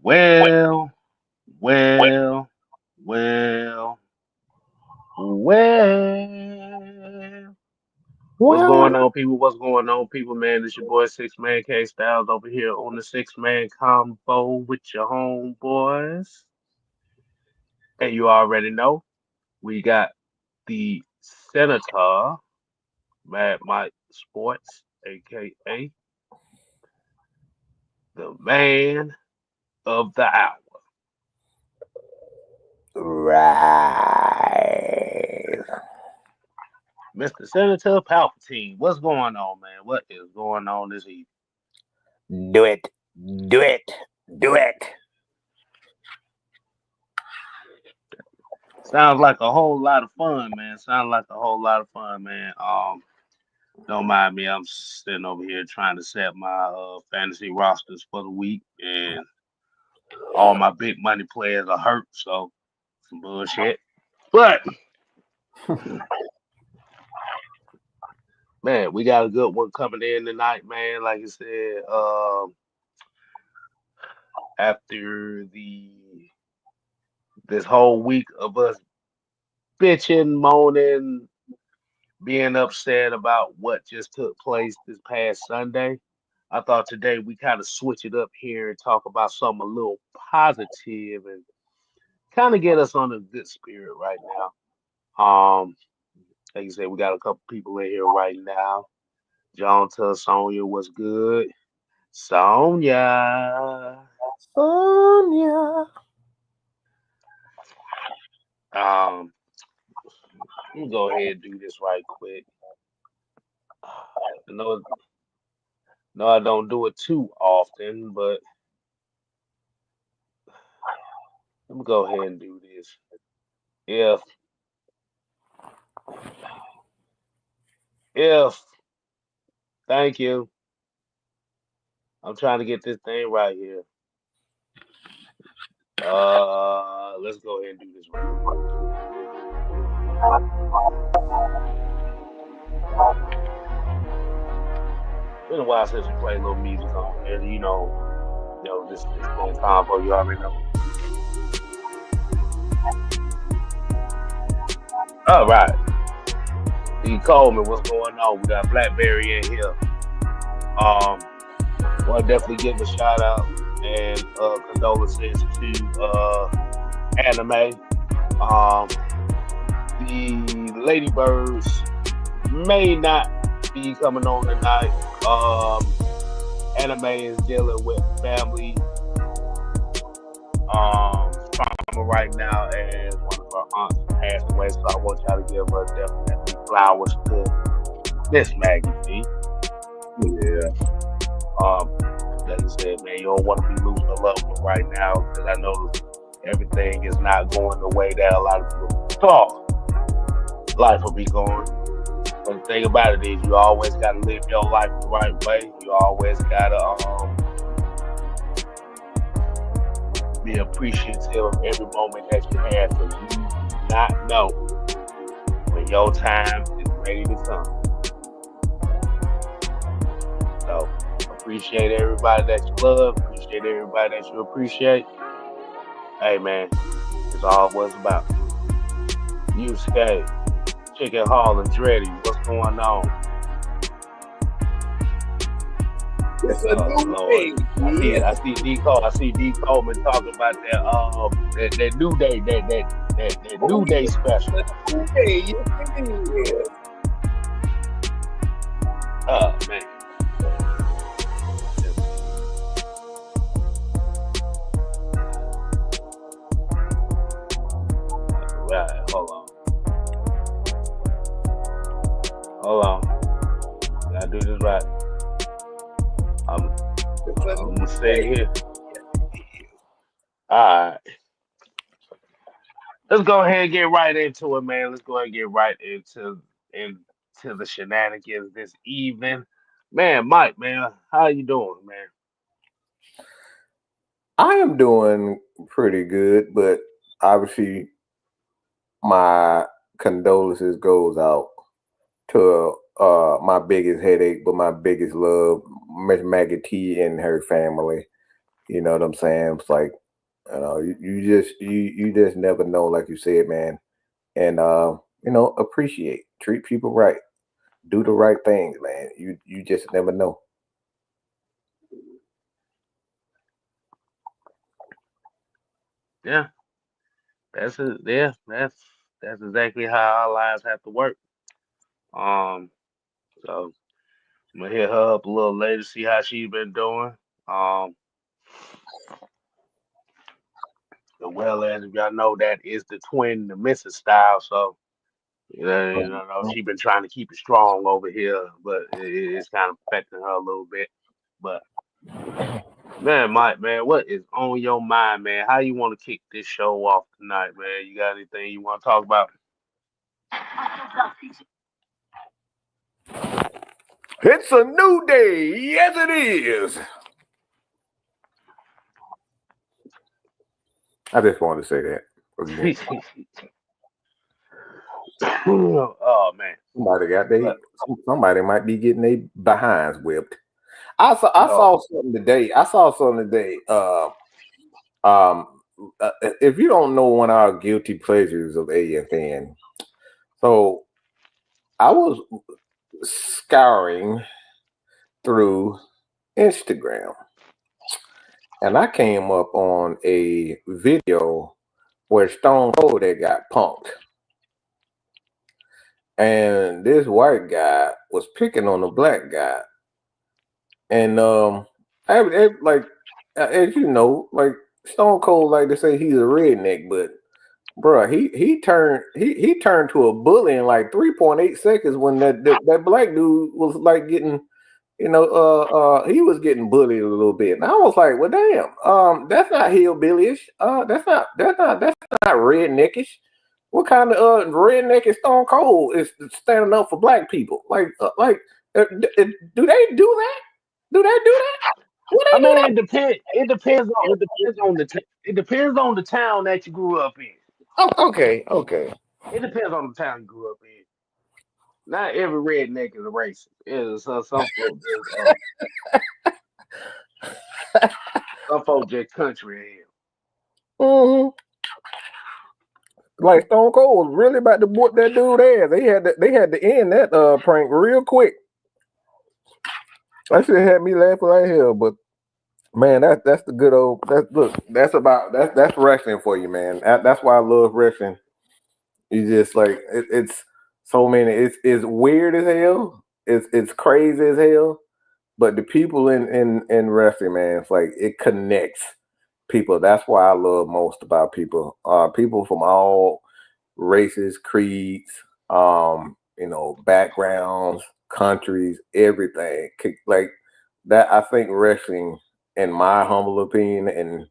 Well, well, well, well. What's Well, going on, people? What's going on, people? Man, this your boy Six Man K Styles over here on the Six Man Combo with your homeboys. And you already know we got the Senator, Mad Mike Sports, aka the man of the hour, right. Mr. Senator Palpatine. What's going on, man? What is going on this evening? Do it. Do it. Do it. Sounds like a whole lot of fun, man. Sounds like a whole lot of fun, man. Don't mind me. I'm sitting over here trying to set my fantasy rosters for the week, and all my big money players are hurt, so some bullshit. But man, we got a good one coming in tonight, man. Like I said, after the this whole week of us bitching, moaning, being upset about what just took place this past Sunday. I thought today we kind of switch it up here and talk about something a little positive and kind of get us on a good spirit right now. Like you said, we got a couple people in here right now. John tell Sonya what's good. Sonya. Sonia. Um, let me go ahead and do this right quick. I know, no, I don't do it too often, but let me go ahead and do this. If if thank you. I'm trying to get this thing right here. Let's go ahead and do this right quick. Been a while since we played a little music on here. This thing combo. You already know. All right, D Coleman, what's going on? We got Blackberry in here. Um, want to definitely give a shout out and condolences to Anime. Um, the Ladybirds may not be coming on tonight. Anime is dealing with family trauma right now as one of her aunts passed away. So I want y'all to give her definitely flowers to Miss Maggie G. Yeah. Um, like I said, man, you don't want to be losing a loved one right now because I know everything is not going the way that a lot of people thought life will be going. But the thing about it is, you always got to live your life the right way. You always got to be appreciative of every moment that you have because you do not know when your time is ready to come. So appreciate everybody that you love, appreciate everybody that you appreciate. Hey man, it's all it was about. You Skate, Chicken Hall and Dreddy, what's going on? It's a Oh new Lord. day. I see D Coleman talking about that new day, that Oh, new day special. it's a new day. Yes, it is. Oh man. Right, hold on. Hold on. Gotta do this right. I'm It's a I'm new gonna stay day. here. Alright. Let's go ahead and get right into it, man. Let's go ahead and get right into the shenanigans this evening. Man, Mike, man, how you doing, man? I am doing pretty good, but obviously my condolences goes out to my biggest headache, but my biggest love, Miss Maggie T and her family. You know what I'm saying? It's like you just never know, like you said, man. And appreciate, treat people right, do the right things, man. You just never know. Yeah, that's it. Yeah, that's exactly how our lives have to work. Um, so I'm gonna hit her up a little later, see how she been doing. Um, as well as if y'all know that is the twin, the Mrs. style. So she been trying to keep it strong over here, but it's kind of affecting her a little bit. But man, Mike, man, what is on your mind, man? How you want to kick this show off tonight, man? You got anything you want to talk about? It's a new day. Yes, it is. I just wanted to say that again. Oh man, Somebody got but somebody might be getting their behinds whipped. I no, saw something today. I saw something today. Um, if you don't know one of our guilty pleasures of AFN, so I was scouring through Instagram and I came up on a video where Stone Cold had got punked. And this white guy was picking on the black guy. And like as you know, like Stone Cold like to say he's a redneck, but bruh, he turned to a bully in like 3.8 seconds when that black dude was like getting he was getting bullied a little bit. And I was like, well damn, that's not hillbillyish. That's not redneckish. What kind of redneck is Stone Cold is standing up for black people? Do they do that? Do they do that? What I they do mean, that? it depends on the town that you grew up in. Oh, okay, okay. It depends on the town you grew up in. Not every redneck is a racist. It is some folks just some folks just country as hmm Like Stone Cold was really about to whoop that dude ass. They had to end that prank real quick. That shit had me laughing like hell. But man, that's the good old. That's wrestling for you, man. That's why I love wrestling. You just like it's so many. It's weird as hell. It's crazy as hell. But the people in wrestling, man, it's like it connects people. That's why I love most about people. People from all races, creeds, backgrounds, countries, everything. Like that, I think wrestling, in my humble opinion, and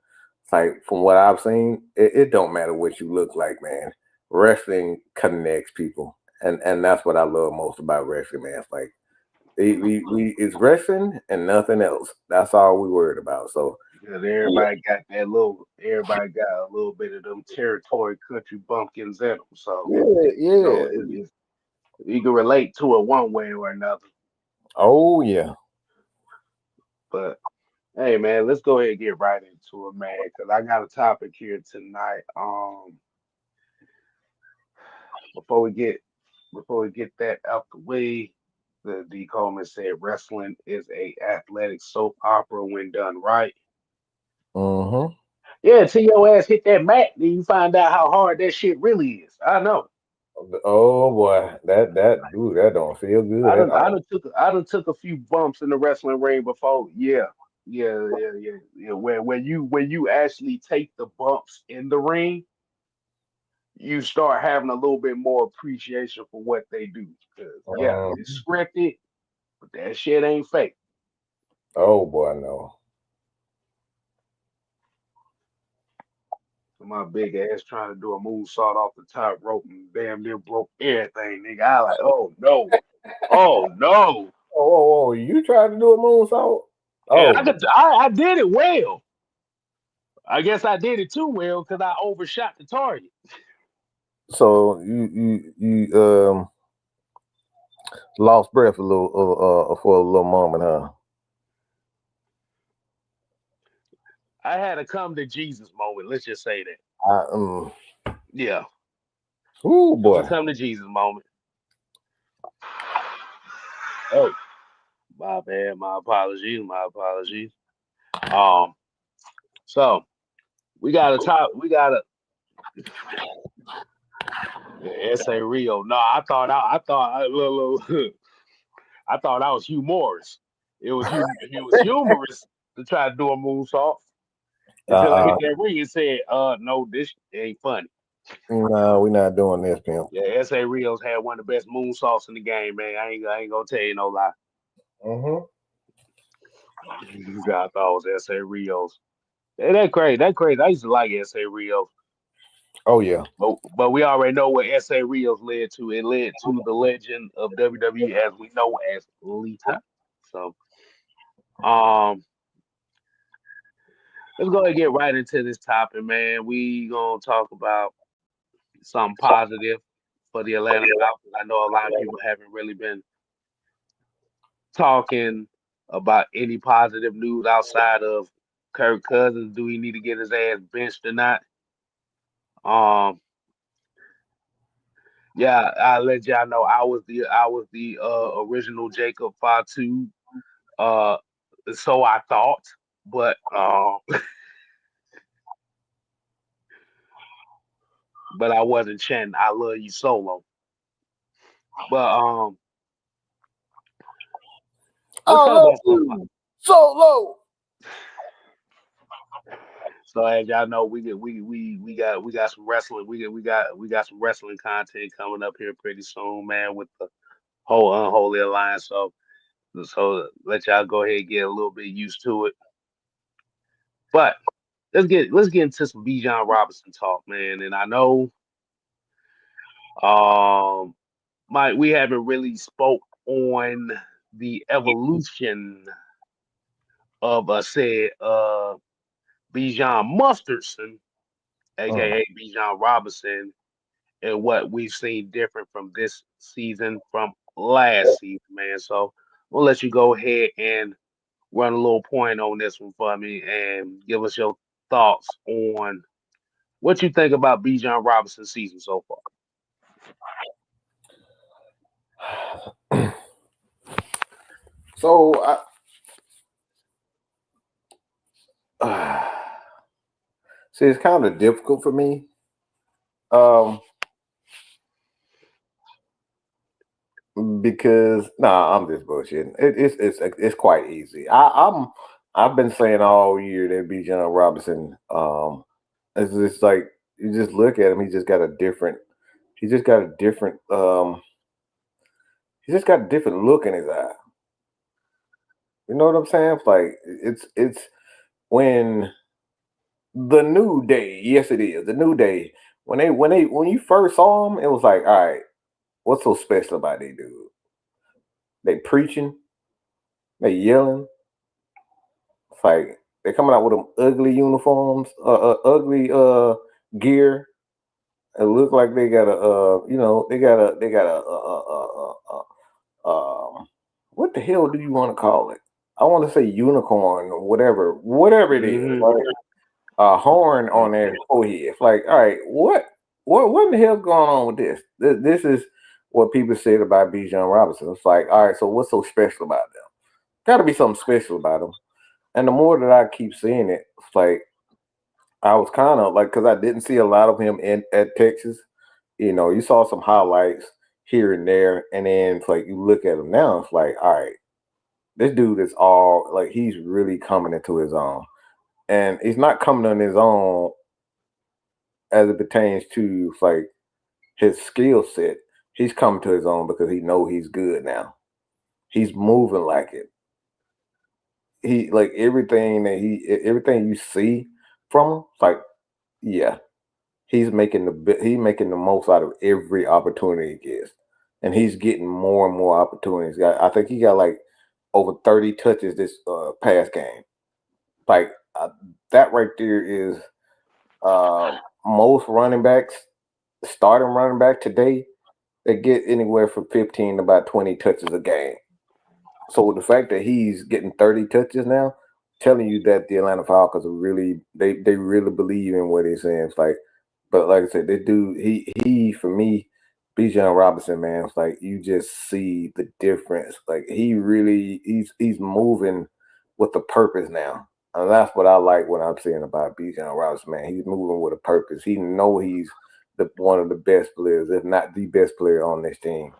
like from what I've seen, it don't matter what you look like, man. Wrestling connects people, and that's what I love most about wrestling, man. It's like we it's wrestling and nothing else. That's all we worried about. So because yeah, everybody got a little bit of them territory country bumpkins in them. So yeah, yeah. you can relate to it one way or another. Oh yeah. But hey, man, let's go ahead and get right into it, man, because I got a topic here tonight. Before we get before we get that out the way, the D Coleman said wrestling is a athletic soap opera when done right. Mm-hmm. Yeah, till your ass hit that mat, then you find out how hard that shit really is. I know. Oh boy, that dude, that don't feel good at all. I done took a few bumps in the wrestling ring before. Yeah. Yeah. When you actually take the bumps in the ring, you start having a little bit more appreciation for what they do. Because yeah, it's Mhm. scripted, but that shit ain't fake. Oh boy, no. So my big ass trying to do a moonsault off the top rope and damn near broke everything, nigga. I like, oh no, oh no. Oh, you tried to do a moonsault? And Oh, I did it well. I guess I did it too well because I overshot the target. so you lost breath a little for a little moment, huh? I had a come to Jesus moment. Let's just say that. I, Yeah, ooh it was boy. a come to Jesus moment. Oh, my bad. My apologies. My apologies. Um, so we got to talk. We got to SA Rio. No, look, I thought I was humorous. He was humorous to try to do a moonsault until I Uh, hit that ring and said, no, this ain't funny. no, we're not doing this, pimp. Yeah, SA Rios had one of the best moonsaults in the game, man. I ain't gonna tell you no lie. Mm-hmm. I thought it was SA Rios. Hey, that crazy. That crazy. I used to like SA Rios. Oh yeah. But we already know what SA Rios led to. It led to the legend of WWE as we know as Lita. So um let's go ahead and get right into this topic, man. We gonna talk about something positive for the Atlanta Falcons. I know a lot of people haven't really been talking about any positive news outside of Kirk Cousins. Do he need to get his ass benched or not? Um, yeah, I'll let y'all know I was the original Jacob Fatu. Uh, so I thought, but but I wasn't chanting "I love you" solo. But let's I talk love about something. you. Solo. So as y'all know, we got some wrestling. We got some wrestling content coming up here pretty soon, man, with the whole unholy alliance. So let y'all go ahead and get a little bit used to it. But let's get into some Bijan Robinson talk, man. And I know um Mike, we haven't really spoke on the evolution of said Bijan Mustardson, Mm. aka Bijan Robinson, and what we've seen different from this season from last season, man. So we'll let you go ahead and run a little point on this one for me and give us your thoughts on what you think about Bijan Robinson's season so far. So see, it's kind of difficult for me. Um, because I'm just bullshitting. It's quite easy. I've been saying all year that Bijan Robinson, it's just like you just look at him. He just got a different, he just got a different look in his eye. You know what I'm saying? It's like it's when the new day. Yes, it is the new day. When you first saw him, it was like, all right, what's so special about they dude? They preaching, they yelling. It's like they're coming out with them ugly uniforms, ugly gear. It look like they got a, they got what the hell do you want to call it? I want to say unicorn or whatever it is. Hmm. Like a horn on their forehead. It's like, all right, what in the hell's going on with this? This is what people said about Bijan Robinson. It's like, all right, so what's so special about them? Got to be something special about them. And the more that I keep seeing it, it's like I was kind of like because I didn't see a lot of him in at Texas. You know, you saw some highlights here and there, and then it's like you look at him now, it's like, all right, this dude is all like he's really coming into his own, and he's not coming on his own as it pertains to like his skill set. He's coming to his own because he know he's good now. He's moving like it. He like everything you see from him, it's like yeah, he's making the most out of every opportunity he gets, and he's getting more and more opportunities. I think he got like over 30 touches this past game. Like that right there is uh, most running backs, starting running back today, they get anywhere from 15 to about 20 touches a game. So with the fact that he's getting 30 touches now, telling you that the Atlanta Falcons are really they really believe in what they're saying. It's like, but like I said, they do. He for me, Bijan Robinson, man, it's like you just see the difference. Like he's moving with a purpose now, and that's what I like. What I'm saying about Bijan Robinson, man, he's moving with a purpose. He know he's one of the best players, if not the best player on this team.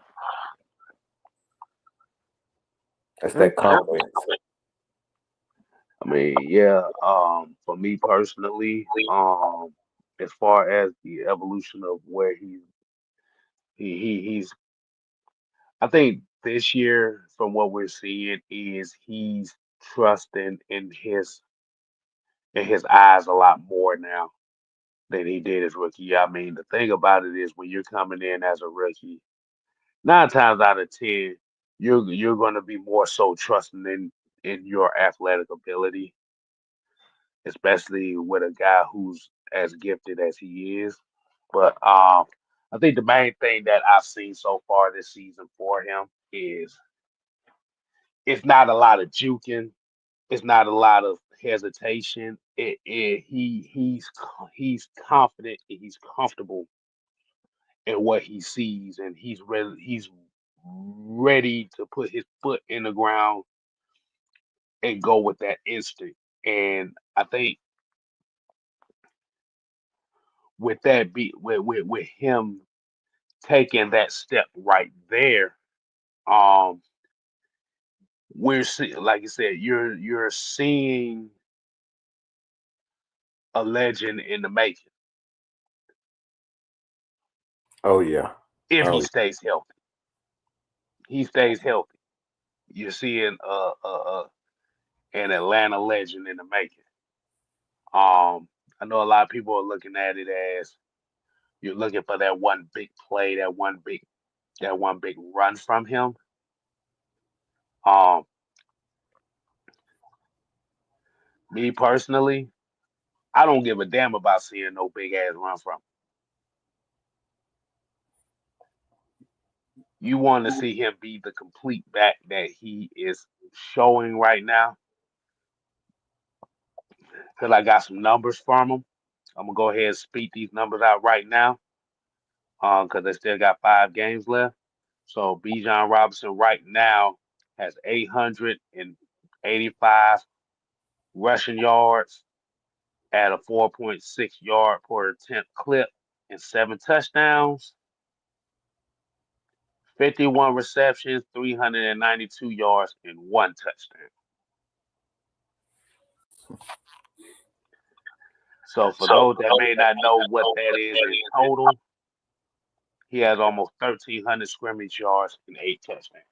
That's that confidence. I mean, yeah. For me personally, as far as the evolution of where he's, I think this year, from what we're seeing, is he's trusting in his eyes a lot more now than he did as rookie. I mean, the thing about it is when you're coming in as a rookie, 9 times out of 10, you're going to be more so trusting in your athletic ability, especially with a guy who's as gifted as he is. But I think the main thing that I've seen so far this season for him is it's not a lot of juking, it's not a lot of hesitation. He's confident and he's comfortable in what he sees, and he's ready to put his foot in the ground and go with that instinct. And I think with that be with him taking that step right there, um, we're seeing, like you said, you're seeing a legend in the making Oh yeah. if he Oh stays healthy. He stays healthy. You're seeing an Atlanta legend in the making. I know a lot of people are looking at it as you're looking for that one big play, that one big run from him. Um, Me personally, I don't give a damn about seeing no big ass run from him. You want to see him be the complete back that he is showing right now. Because I got some numbers from him. I'm gonna go ahead and speak these numbers out right now. Because they still got 5 games left. So Bijan Robinson right now has 885 rushing yards at a 4.6 yard per attempt clip and 7 touchdowns, 51 receptions, 392 yards, and 1 touchdown. So for those that may not know what that is in total, he has almost 1,300 scrimmage yards and 8 touchdowns.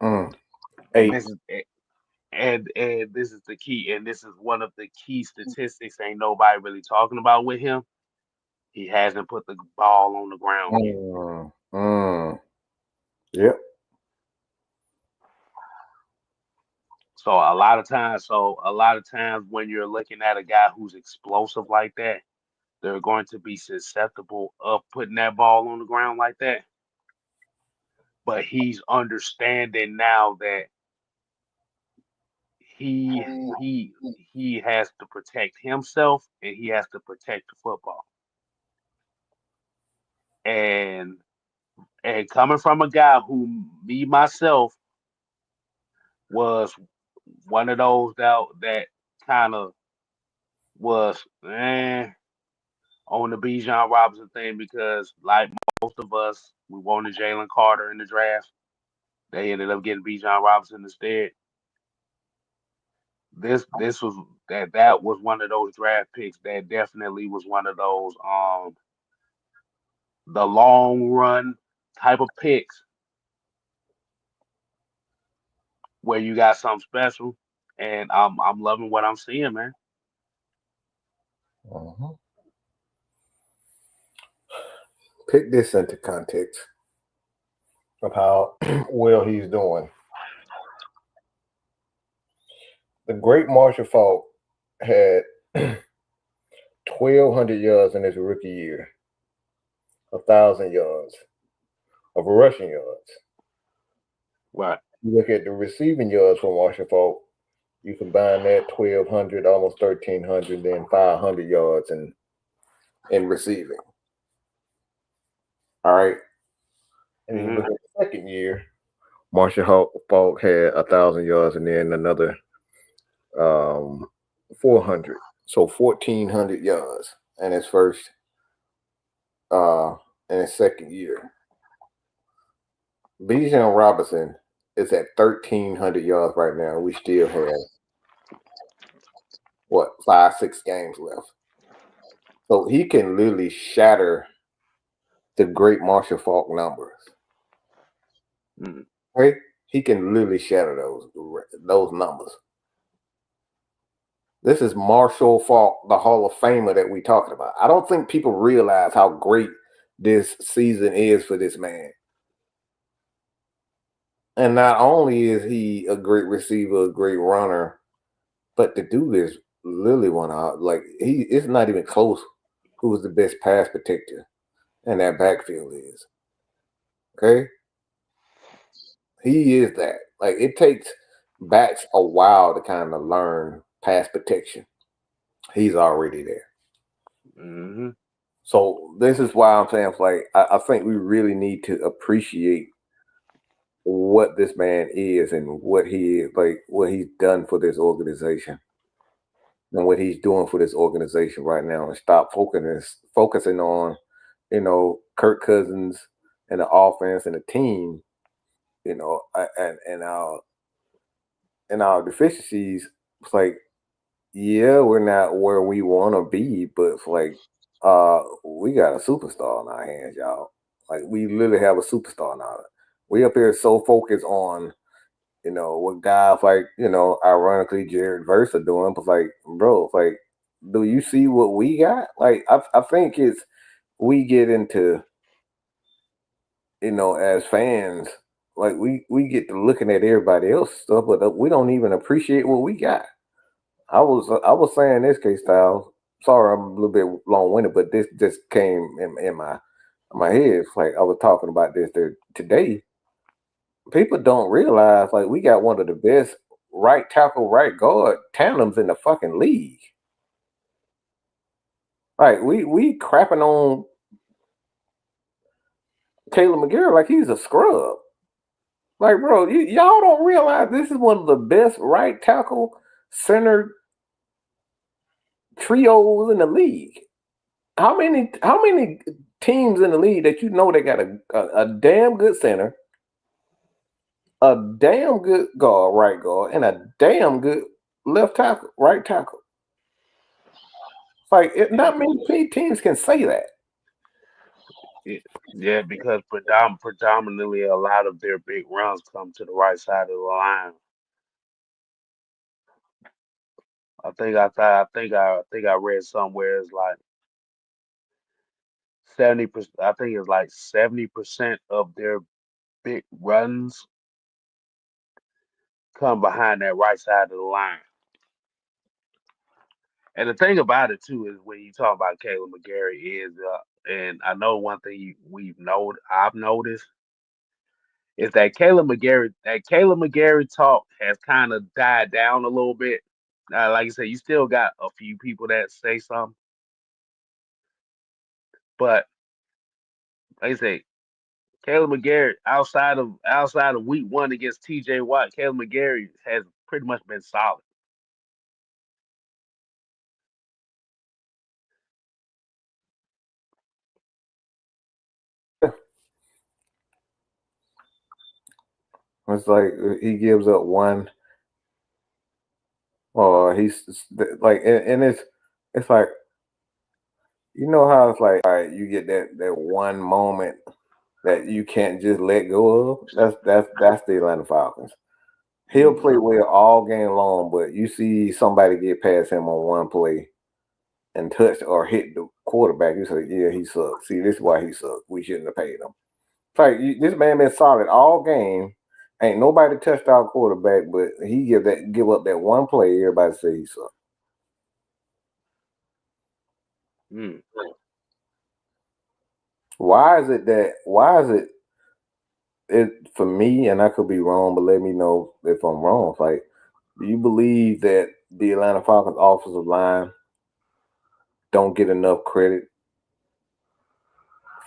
mm, And 8. this is and this is the key, and this is one of the key statistics ain't nobody really talking about with him. He hasn't put the ball on the ground yet. Yep. So a lot of times when you're looking at a guy who's explosive like that, they're going to be susceptible of putting that ball on the ground like that. But he's understanding now that he he he has to protect himself and he has to protect the football. And and coming from a guy who me myself was one of those that kind of was on the Bijan Robinson thing because like most of us, we wanted Jalen Carter in the draft. They ended up getting Bijan Robinson instead. This was that was one of those draft picks that definitely was one of those the long run type of picks where you got something special, and I'm loving what I'm seeing, man. Mhm. Pick this into context of how well he's doing. The great Marshall Faulk had 1,200 yards in his rookie year, 1,000 yards of rushing yards. Right. You look at the receiving yards for Marshall Faulk, You combine that 1,200, almost 1,300, then 500 yards in receiving. All right. And then you look at the second year, Marshall Falk had 1,000 yards and then another 400. So 1,400 yards in his first in his second year. Bijan Robinson is at 1,300 yards right now. We still have 5-6 games left. So he can literally shatter the great Marshall Falk numbers. Right? He can literally shatter those numbers. This is Marshall Falk, the Hall of Famer that we talking about. I don't think people realize how great this season is for this man. And not only is he a great receiver, a great runner, but the dude is literally one out. Like it's not even close who's the best pass protector in that backfield is. Okay? He is that. Like it takes backs a while to kind of learn pass protection. He's already there. So this is why I'm saying, like, I think we really need to appreciate what this man is and what he is, like what he's done for this organization and what he's doing for this organization right now, and stop focusing on, Kirk Cousins and the offense and the team, and our deficiencies. It's like, yeah, we're not where we want to be, but it's like, we got a superstar in our hands, y'all. Like we literally have a superstar now. We up here so focused on, what guys like, ironically Jared Verse are doing, but like, bro, it's like, do you see what we got? Like, I think we get into, as fans, like we get to looking at everybody else stuff, but we don't even appreciate what we got. I was saying this case style. Sorry, I'm a little bit long winded, but this just came in my head. It's like I was talking about this today. People don't realize like we got one of the best right tackle, right guard tandems in the fucking league. Like we crapping on Caleb McGarry like he's a scrub. Like, bro, y'all don't realize this is one of the best right tackle center trios in the league. How many teams in the league that they got a damn good center, a damn good guard, right guard, and a damn good left tackle, right tackle? Like, not many teams can say that. Yeah, because predominantly a lot of their big runs come to the right side of the line. I think I read somewhere it's like 70%. I think it's like 70% of their big runs come behind that right side of the line. And the thing about it too is when you talk about Caleb McGarry and I know one thing I've noticed is that Caleb McGarry talk has kind of died down a little bit. Like you said, you still got a few people that say something, but like I say, Caleb McGarry outside of week one against T.J. Watt, Caleb McGarry has pretty much been solid. It's like he gives up one, or he's like, and it's like, how it's like, all right, you get that one moment that you can't just let go of. That's the Atlanta Falcons. He'll play well all game long, but you see somebody get past him on one play and touch or hit the quarterback, you say, yeah, he sucks. See, this is why he sucks. We shouldn't have paid him. It's like, this man been solid all game. Ain't nobody touched our quarterback, but he give up that one play. Everybody say he sucks. Why is it for me, and I could be wrong, but let me know if I'm wrong. It's like, Do you believe that the Atlanta Falcons offensive line don't get enough credit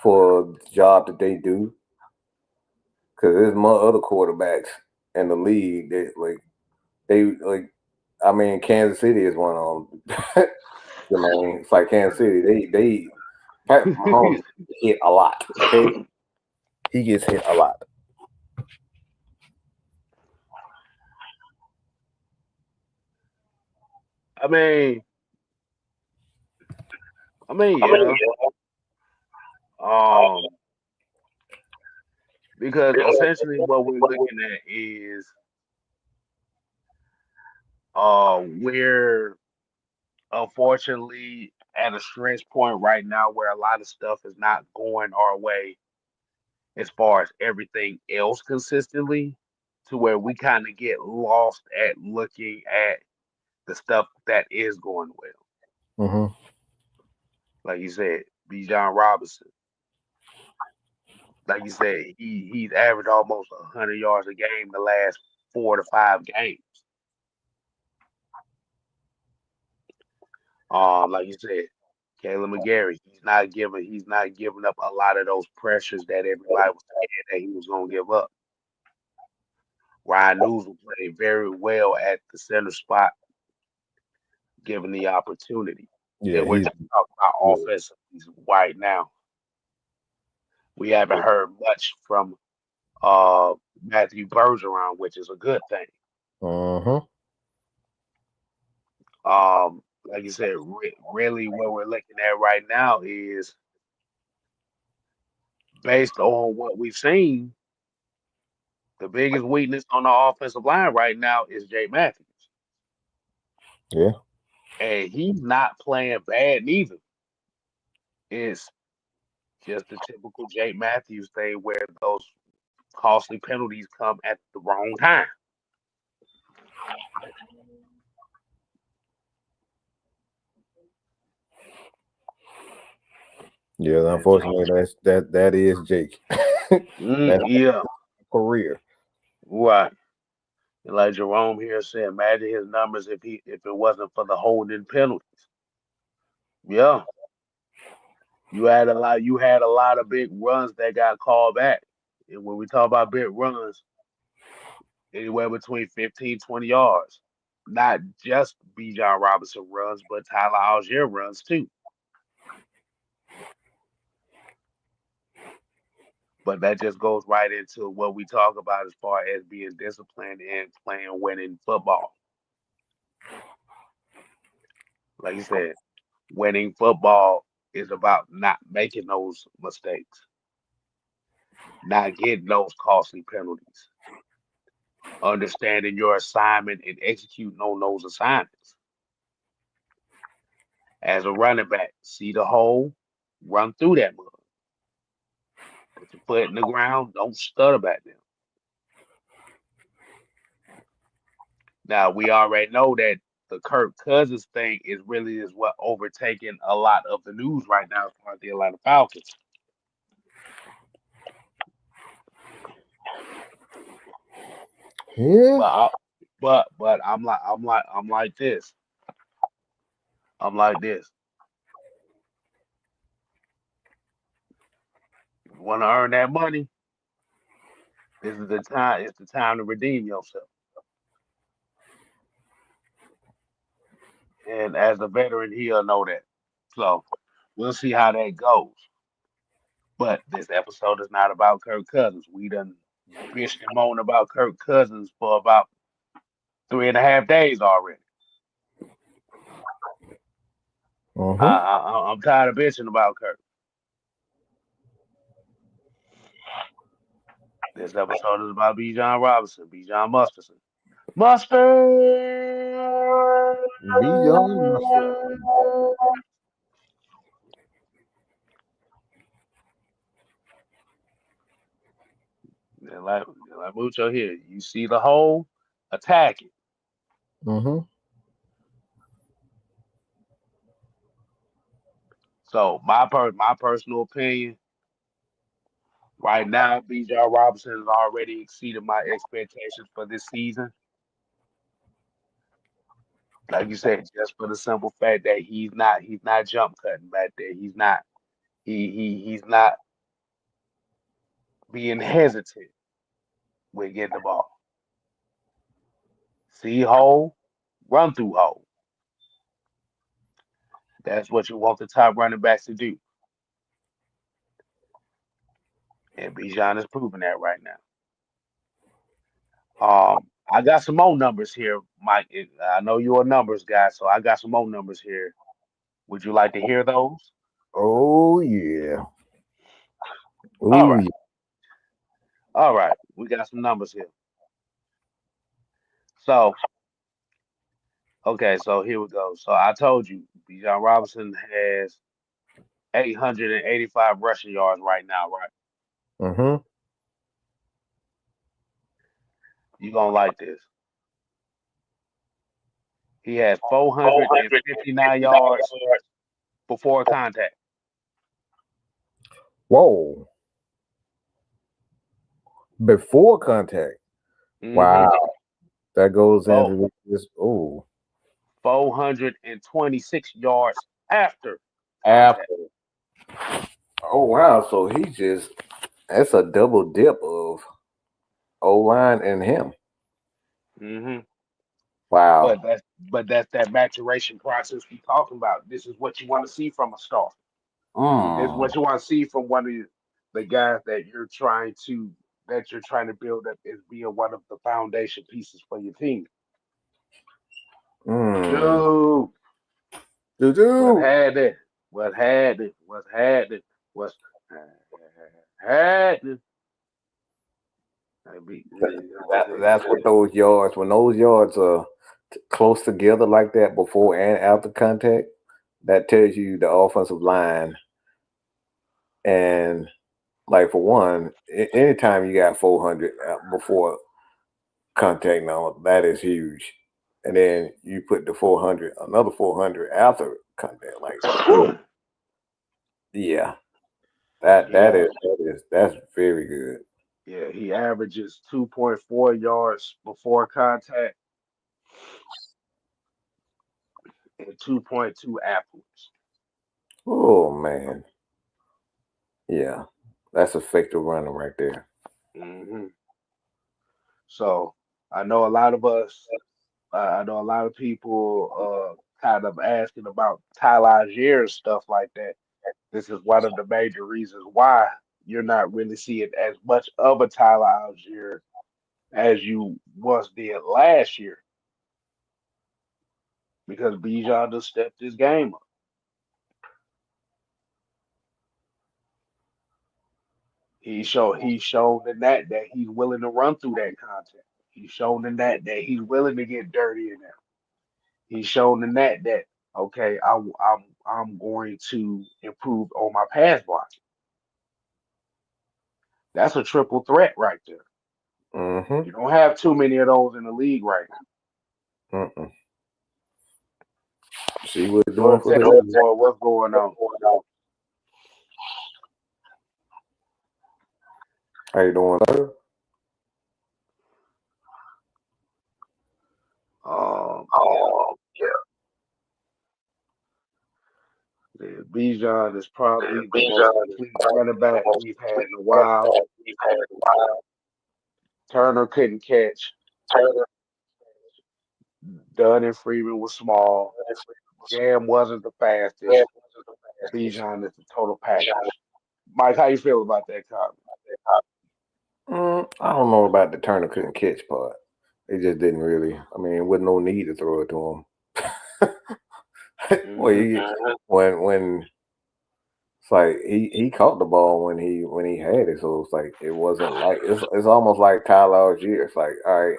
for the job that they do? Because there's more other quarterbacks in the league that I mean, Kansas City is one of them. You know, it's like Kansas City. They Pat Mahomes hit a lot. Okay, he gets hit a lot. I mean, yeah. Um, because essentially what we're looking at is we're unfortunately at a stretch point right now where a lot of stuff is not going our way as far as everything else consistently, to where we kind of get lost at looking at the stuff that is going well. Hmm. Like you said, Bijan Robinson. Like you said, he's averaged almost 100 yards a game the last 4 to 5 games. Like you said, Caleb McGarry, he's not giving up a lot of those pressures that everybody was saying that he was gonna give up. Ryan Newsom played very well at the center spot, given the opportunity. Yeah, And we're he's just talking about good. offensive right now. We haven't heard much from Matthew Bergeron, which is a good thing. Uh-huh. Like you said, really what we're looking at right now is based on what we've seen. The biggest weakness on the offensive line right now is Jay Matthews, Yeah. and he's not playing bad neither. It's just the typical Jay Matthews thing where those costly penalties come at the wrong time. Yeah, And so, unfortunately, that is Jake. That's yeah, career. right. And like Jerome here said, imagine his numbers if it wasn't for the holding penalties. Yeah, you had a lot of big runs that got called back. And when we talk about big runs, anywhere between 15, 20 yards. Not just Bijan Robinson runs, but Tyler Algier runs too. But that just goes right into what we talk about as far as being disciplined and playing winning football. Like you said, winning football is about not making those mistakes, not getting those costly penalties, understanding your assignment and executing on those assignments. As a running back, see the hole, run through that mud. Put your foot in the ground, don't stutter back there. Now we already know that the Kirk Cousins thing is what overtaking a lot of the news right now as far as the Atlanta Falcons. Yeah. But I'm like this. I'm like this. If you want to earn that money, this is the time. It's the time to redeem yourself. And as a veteran, he'll know that. So we'll see how that goes. But this episode is not about Kirk Cousins. We done bitched and moaned about Kirk Cousins for about 3.5 days already. Uh-huh. I'm tired of bitching about Kirk. This episode is about Bijan Robinson, Bijan Musterson. Mustard! Beyond Mustard. And like Mucho here, you see the hole, attack it. Mm-hmm. So my personal opinion, right now, Bijan Robinson has already exceeded my expectations for this season. Like you said, just for the simple fact that he's not jump cutting back there. He's not being hesitant with getting the ball. See hole, run through hole. That's what you want the top running backs to do. And Bijan is proving that right now. I got some more numbers here, Mike. I know you're a numbers guy, so I got some more numbers here. Would you like to hear those? Oh yeah. All Oh right, yeah. all right. We got some numbers here. So, okay, so here we go. So I told you, Bijan Robinson has 885 rushing yards right now, right? Mm-hmm. You gonna like this? He has 459 yards before contact. Whoa. Before contact. Mm-hmm. Wow. That goes Four, into this. Oh. 426 yards after contact. After. Oh wow. So he just that's a double dip of O line and him. Mm-hmm. Wow. But that's that maturation process we talking about. This is what you want to see from a star. This is Mm. what you want to see from one of the guys that you're trying to build up as being one of the foundation pieces for your team. Mm. Dude, Do what do. had it? What had it? What had it? What's had it? That's what those yards. When those yards are close together like that before and after contact, that tells you the offensive line. And like for one, anytime you got 400 before contact now, that is huge. And then you put the 400, another 400 after contact. Like, yeah, that he that aver- is that's very good. yeah, he averages 2.4 yards before contact and 2.2 afterwards. Oh man, yeah, that's effective running right there. hmm So I know a lot of us, I know a lot of people kind of asking about Tyler Algier and stuff like that. This is one of the major reasons why you're not really seeing as much of a Tyler Algier as you once did last year because Bijan just stepped his game up. He showed in that he's willing to run through that contact. He's shown in that he's willing to get dirty in there. He's shown in that okay, I'm going to improve on my pass blocking. That's a triple threat right there. Mm-hmm. You don't have too many of those in the league right now. Mm-mm. See what he's Go doing to for the. Texas boy, what's going on? How you doing, sir? Yeah. Bijan is probably the most complete running back we've had in a while. Turner couldn't catch. Dunn and Freeman was small. Jam wasn't the fastest. Bijan is the total package. Mike, how you feel about that comment? I don't know about the Turner couldn't catch part. It just didn't really. I mean, it wasn't no need to throw it to him. Well, hmm when it's like he caught the ball when he had it, so it's like it wasn't like it's almost like Tyler Algier. It's like, all right,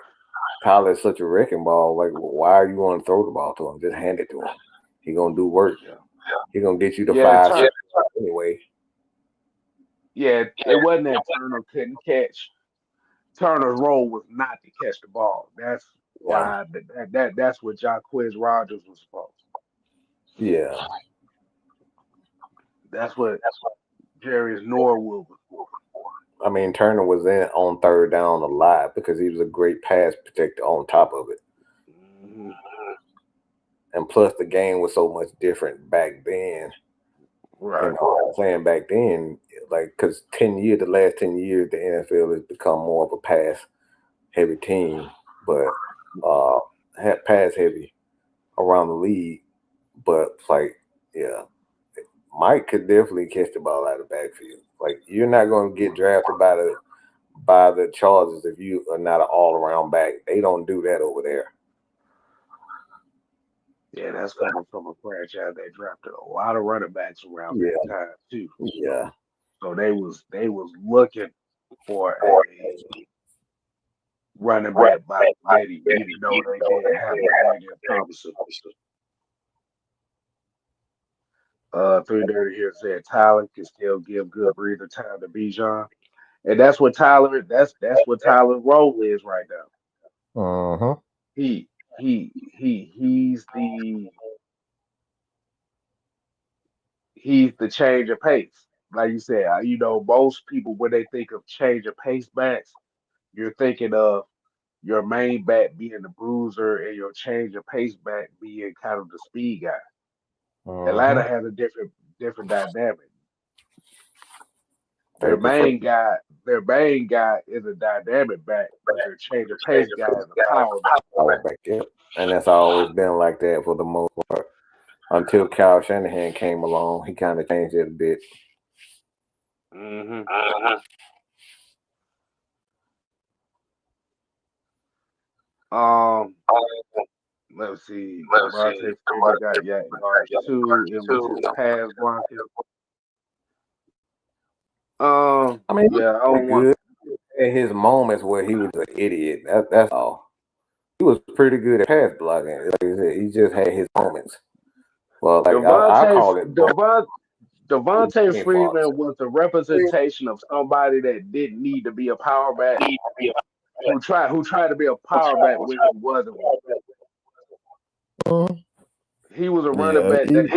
Tyler is such a wrecking ball. Like, why are you going to throw the ball to him? Just hand it to him. He gonna do work. Yeah, He gonna get you the yeah, 5 seconds anyway. yeah. It wasn't that Turner couldn't catch. Turner's role was not to catch the ball. That's Yeah, why that's what Jacquizz Rogers was supposed. yeah. That's what Jarius Norwood was for. I mean, Turner was in on third down a lot because he was a great pass protector on top of it. hmm and plus the game was so much different back then. Right. You know what I'm saying? Back then, like, because the last 10 years, the NFL has become more of a pass heavy team, but uh, pass heavy around the league. But like, yeah, Mike could definitely catch the ball out of the backfield. Like, you're not going to get drafted by the Chargers if you are not an all around back. They don't do that over there. Yeah, that's coming from a franchise that drafted a lot of running backs around that Yeah, time too. yeah. So they was looking for a running back by committee, even though they did have Bijan Robinson. 330 here said Tyler can still give good breather time to Bijan. And that's what Tyler's role is right now. Uh-huh. He's the change of pace. Like you said, most people when they think of change of pace backs, you're thinking of your main back being the bruiser and your change of pace back being kind of the speed guy. Atlanta Uh-huh. has a different dynamic. They Their prefer main guy, their main guy is a dynamic back, but their change of pace guy is a power back. power back. Yep. And that's always been like that for the most part. Until Kyle Shanahan came along, he kind of changed it a bit. hmm Um, let's see. Devontae Freeman got yards too. It was his pass blocking. I mean, he was Yeah, I pretty don't want good at his moments where he was an idiot. That's all. He was pretty good at pass blocking. Like I said, he just had his moments. Well, like I Devontae call it Devon, Devontae brain fart. Freeman was the representation of somebody that didn't need to be a power back, who tried to be a power back when he wasn't one. Mhm. He was a running Yeah, back that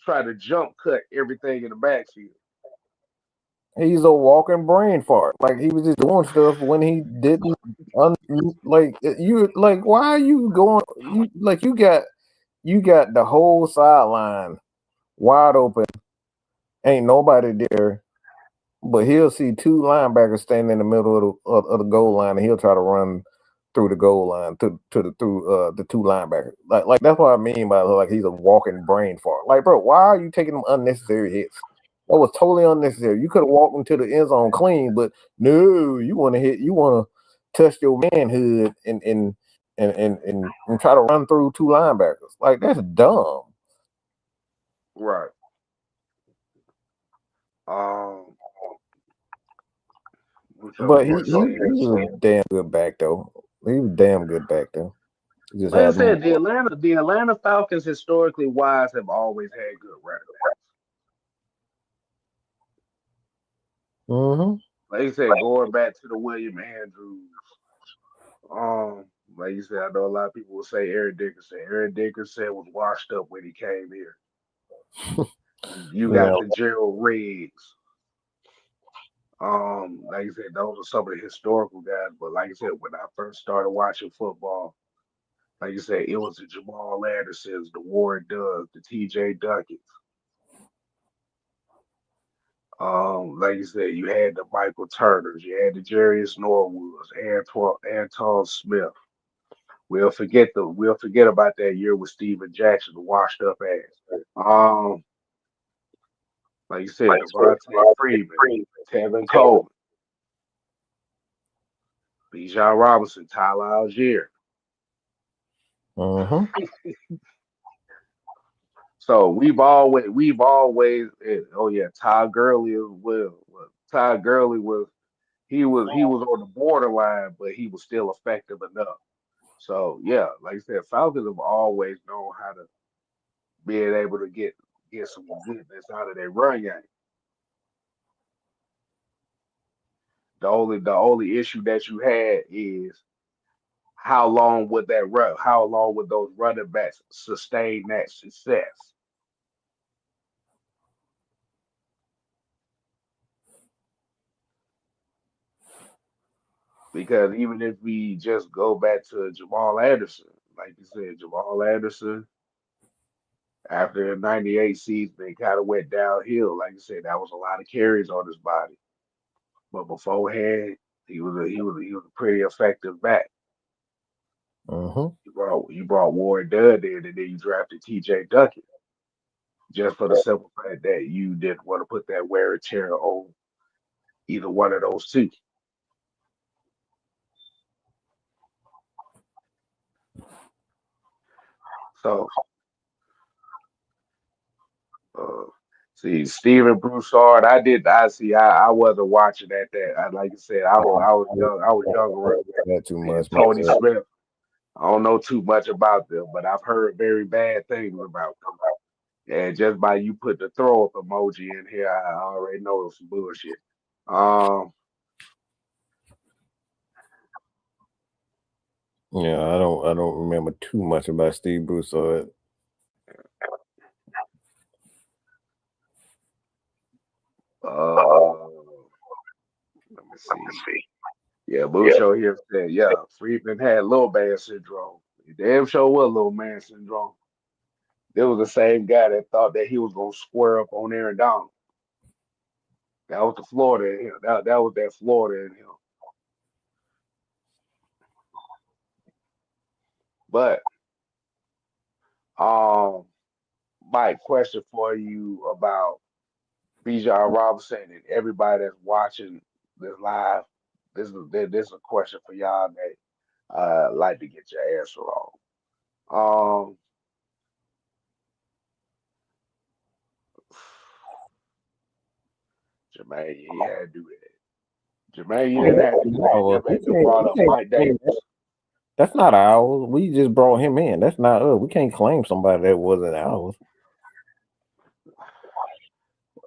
tried to jump cut everything in the backfield. he's a walking brain fart. Like he was just doing stuff when he didn't. Like why are you going? You got the whole sideline wide open. Ain't nobody there, but he'll see two linebackers standing in the middle of the goal line, and he'll try to run through the goal line through the two linebackers. Like that's what I mean by like he's a walking brain fart. Like, bro, why are you taking them unnecessary hits? That was totally unnecessary. You could have walked into the end zone clean, but no, you want to touch your manhood and try to run through two linebackers. Like that's dumb. Right. Um, which other But he, one he, he said? was a damn good back though. He was damn good back though. He just Like I had said, them. the Atlanta Falcons historically wise have always had good running backs. Mm-hmm. Like you said, going back to the William Andrews. Like you said, I know a lot of people will say Eric Dickerson. Eric Dickerson was washed up when he came here. You got Yeah. the Gerald Riggs. Like you said, those are some of the historical guys. But like I said, when I first started watching football, like you said, it was the Jamal Andersons, the Warren Duggs, the T.J. Duckett. Like you said, you had the Michael Turners, you had the Jarius Norwoods, Anton Smith. We'll forget about that year with Steven Jackson, the washed up ass. Um, like you said, Devontae Freeman, Tevin Coleman, Bijan Robinson, Tyler Algier. Mm-hmm. So we've always oh yeah, Todd Gurley as well. Todd Gurley was on the borderline, but he was still effective enough. So yeah, like I said, Falcons have always known how to being able to get some goodness out of their run game. The only issue that you had is how long would those running backs sustain that success? Because even if we just go back to Jamal Anderson, like you said, Jamal Anderson. After the '98 season, it kind of went downhill. Like you said, that was a lot of carries on his body. But beforehand, he was a pretty effective back. Mm-hmm. You brought Warren Dunn in, and then you drafted T.J. Duckett just for the simple fact that you didn't want to put that wear and tear on either one of those two. So, uh, see, Steven Broussard, I did. I see. I wasn't watching that. Like I said, I was young. I was younger. That too And much Tony myself. Smith. I don't know too much about them, but I've heard very bad things about them. And just by you put the throw up emoji in here, I already know it's some bullshit. Um, Yeah, I don't remember too much about Steve Broussard. uh, let me see. Yeah, Busho here said, yeah, Friedman had little man syndrome. He damn sure was little man syndrome. There was the same guy that thought that he was gonna square up on Aaron Donald. That was the Florida in him. That was that Florida in him. But um, Mike, question for you about Bijan Robinson and everybody that's watching this live. This is a question for y'all that like to get your answer on. Um, Jermaine, he had to do that. Jermaine, you didn't have to do that. Them had to brought up Mike Davis. That's not ours. We just brought him in. That's not us. We can't claim somebody that wasn't ours.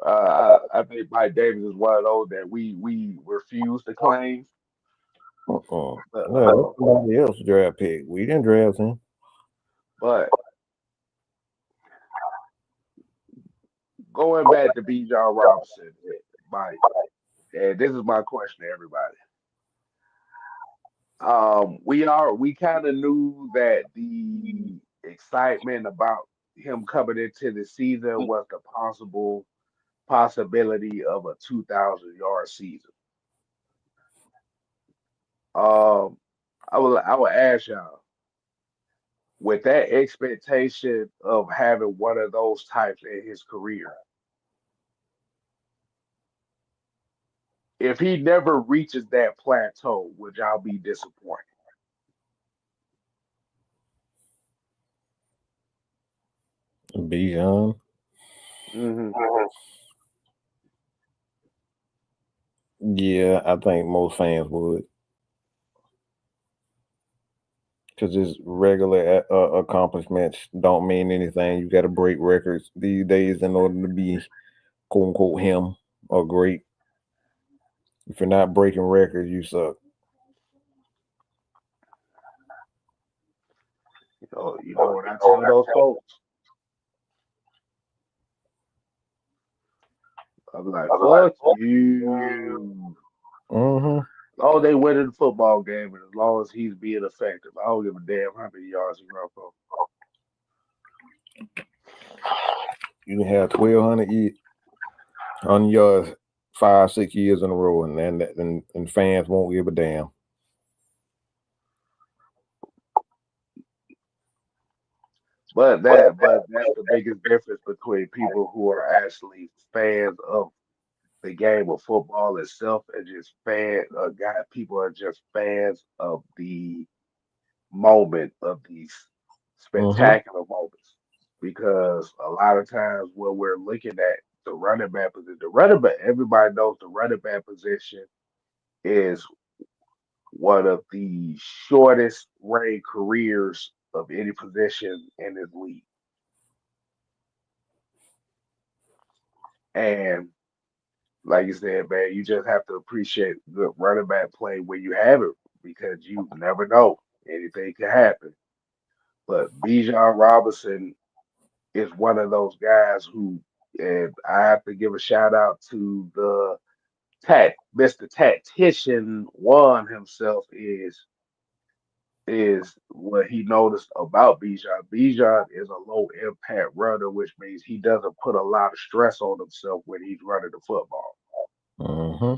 I think Mike Davis is one of those that we refuse to claim. No, Uh, that's somebody else draft pick. We didn't draft him. but going back to Bijan Robinson, Mike, and this is my question to everybody. We kind of knew that the excitement about him coming into the season was the possibility of a 2,000-yard season. Um, I will ask y'all, with that expectation of having one of those types in his career, if he never reaches that plateau, would y'all be disappointed? Bijan. Hmm. Yeah, I think most fans would, because his regular accomplishments don't mean anything. You got to break records these days in order to be quote unquote him or great. If you're not breaking records, you suck. You know what I tell those folks? I'm like, fuck you. Mm-hmm. All they win in the football game, and as long as he's being effective, I don't give a damn how many yards he run for. You can have 1,200 yards 5, 6 years in a row, and fans won't give a damn. But that's the biggest difference between people who are actually fans of the game of football itself and just people are just fans of the moment of these Mm-hmm. spectacular moments. Because a lot of times when we're looking at the running back, everybody knows the running back position is one of the shortest range careers of any position in this league. And like you said, man, you just have to appreciate the running back play when you have it because you never know. Anything can happen. But Bijan Robinson is one of those guys who, and I have to give a shout out to the Mr. Tactician Juan himself is is what he noticed about Bijan. Bijan is a low impact runner, which means he doesn't put a lot of stress on himself when he's running the football. Mm-hmm.